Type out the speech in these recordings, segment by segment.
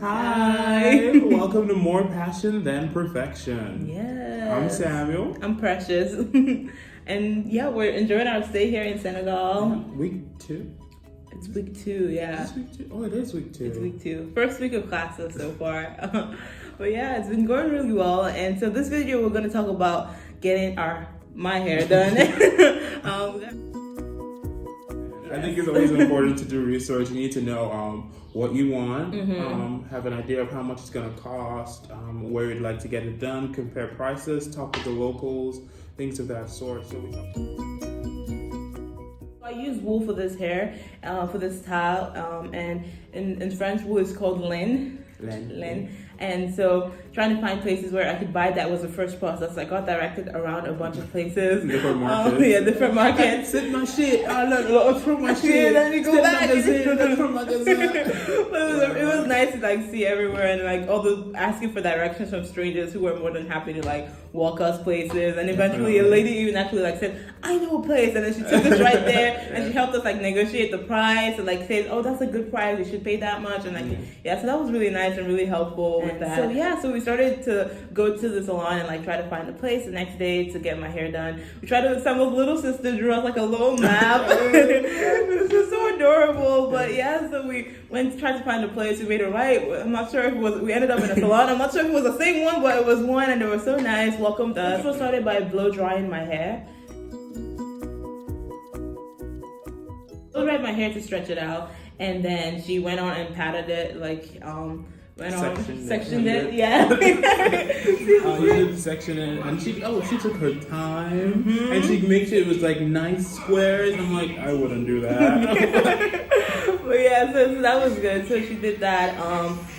Hi. Welcome to More Passion Than Perfection. Yes. I'm Samuel. I'm Precious. And yeah, we're enjoying our stay here in Senegal. Week 2? It's week 2, yeah. Is this week 2? Oh, it is week 2. It's week 2. First week of classes so far. But yeah, it's been going really well. And so this video, we're going to talk about getting my hair done. I think it's always important to do research. You need to know what you want, have an idea of how much it's going to cost, where you'd like to get it done, compare prices, talk with the locals, things of that sort. I use wool for this hair, for this style, and in French, wool is called laine. And so trying to find places where I could buy that was the first process. I got directed around a bunch of places. Different markets. Different markets. Sit my shit. Throw my shit. Let me go back. But it was nice to see everywhere and all the asking for directions from strangers who were more than happy to walk us places. And eventually a lady even actually said, I know a place, and then she took us right there and she helped us negotiate the price and said, oh, that's a good price, we should pay that much, and so that was really nice and really helpful with that. So we started to go to the salon and try to find a place the next day to get my hair done. We tried to, Samuel's little sister drew us a little map. It was so adorable. But so we went to try to find a place. We made it right. I'm not sure if it was, we ended up in a salon. I'm not sure if it was the same one, but it was one, and they were so nice, welcomed us. We started by blow drying my hair. Blow dried my hair to stretch it out, and then she went on and patted it sectioned it. Yeah. You did section it, and she took her time, and she made sure it was nice squares. I'm I wouldn't do that. But so that was good. So she did that.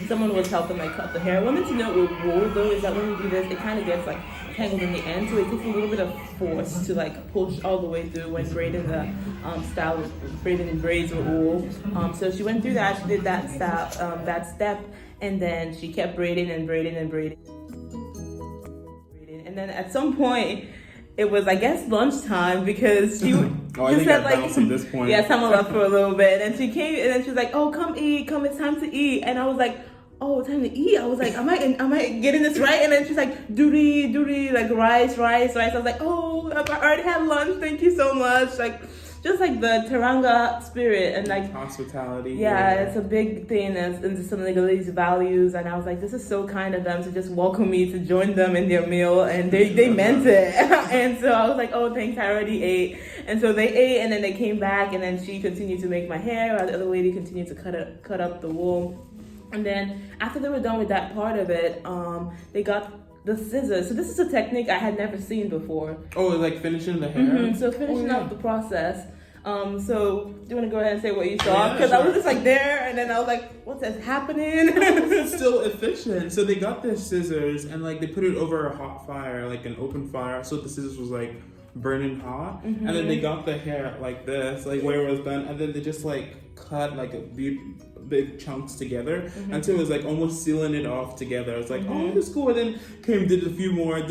Someone was helping cut the hair. One thing to note with wool though is that when you do this, it kind of gets tangled in the end, so it takes a little bit of force to push all the way through when braiding the style of braiding braids with wool. So she went through that. She did that style, that step. And then she kept braiding and braiding and braiding. And then at some point, it was, I guess, lunchtime because she just said, at this point. Yeah, someone left for a little bit. And she came and then she was like, oh, come eat, come, it's time to eat. And I was like, oh, time to eat. I was like, am I getting this right? And then she's like, doody, rice. I was like, oh, I already had lunch. Thank you so much. Just the Teranga spirit and hospitality. Yeah, it's a big thing in Senegalese values, and I was like, this is so kind of them to just welcome me to join them in their meal, and they meant it. And so I was like, oh, thanks, I already ate. And so they ate, and then they came back, and then she continued to make my hair, while the other lady continued to cut up the wool. And then after they were done with that part of it, they got the scissors. So this is a technique I had never seen before. Oh, finishing the hair? So finishing up the process. So do you want to go ahead and say what you saw? Because I was just there, and then I was like, what's happening? It's still efficient. So they got their scissors and they put it over a hot fire, an open fire. So the scissors was burning hot. And then they got the hair like this, where it was done. And then they just cut big chunks together until it was almost sealing it off together. I was oh, this is cool. And then did a few more. I was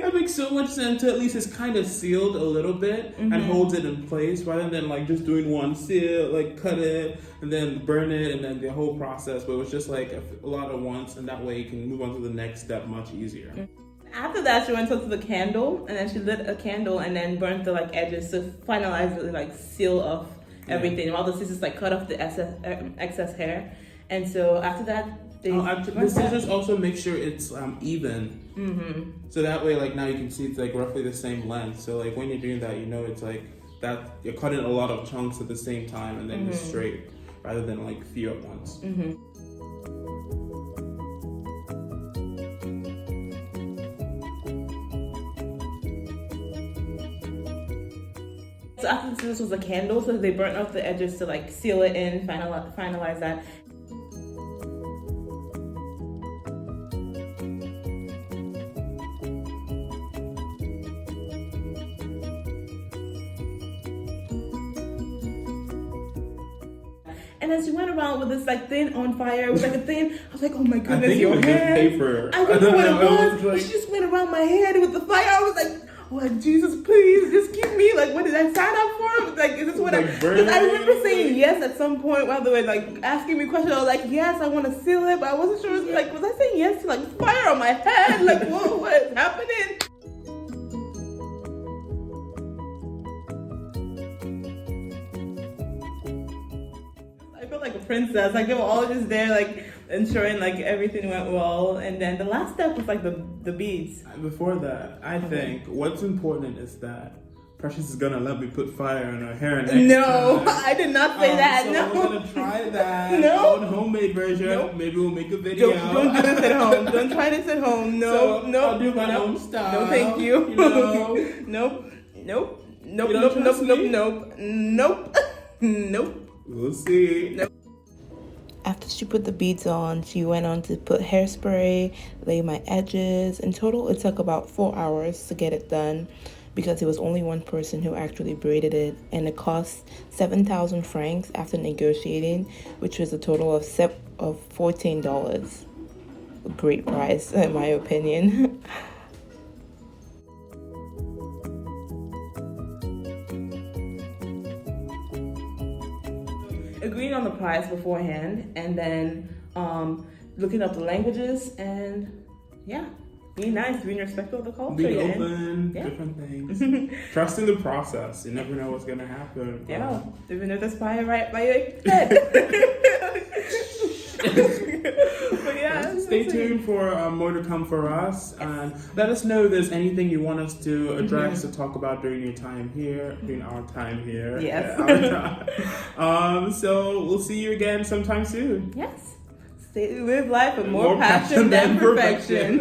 that makes so much sense. At least it's kind of sealed a little bit and holds it in place rather than just doing one seal, cut it and then burn it and then the whole process. But it was just a lot at once, and that way you can move on to the next step much easier. After that, she went to the candle, and then she lit a candle and then burnt the edges to finalize the seal off everything. While the scissors cut off the excess hair, and so after that. The scissors also make sure it's even. So that way, now you can see it's roughly the same length. So when you're doing that, it's that you're cutting a lot of chunks at the same time and then just straight, rather than few at once. So after the scissors was a candle, so they burnt off the edges to seal it in, finalize that. And then she went around with this thing on fire. It was a thing. I was like, oh my goodness, your hair. Paper. I don't know what it was. She just went around my head with the fire. I was like, I'm like, Jesus, please, just keep me. Like, what did I sign up for? Like, is this what Like, because I remember saying yes at some point while they were like asking me questions. I was like, yes, I want to seal it, but I wasn't sure. Like, was I saying yes to like fire on my head? Like, whoa, what is happening? I felt like a princess. Like, they were all just there, like, ensuring like everything went well. And then the last step was like the beads. Before that, I think what's important is that Precious is gonna let me put fire in her hair next No, time. I did not say that. So No, we're gonna try that. No. On homemade version. Nope. Maybe we'll make a video. don't do this at home. Don't try this at home. No, So, no, I'll do my no, own style. no, thank you. You know? Nope, nope, nope, You nope, don't nope, trust nope, me? nope, nope, nope. We'll see. Nope. After she put the beads on, she went on to put hairspray, lay my edges. In total, it took about 4 hours to get it done because it was only one person who actually braided it, and it cost 7,000 francs after negotiating, which was a total of $14. A great price, in my opinion. Agreeing on the price beforehand, and then looking up the languages, and yeah, being nice, being respectful of the culture. Being yeah. open, Yeah. different things. Trusting the process. You never know what's gonna happen. Yeah, even if that's fire right by your head. But yeah, Stay tuned for more to come for us, and let us know if there's anything you want us to address to talk about during your time here, during our time here. Yes. Yeah, our time. So we'll see you again sometime soon. Yes. Live life with more passion than perfection.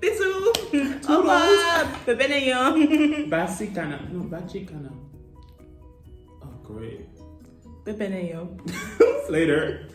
Bisous. Hola. Bebeneyo. Basikana. No, Bachikana. Oh, great. Bebeneyo. Later.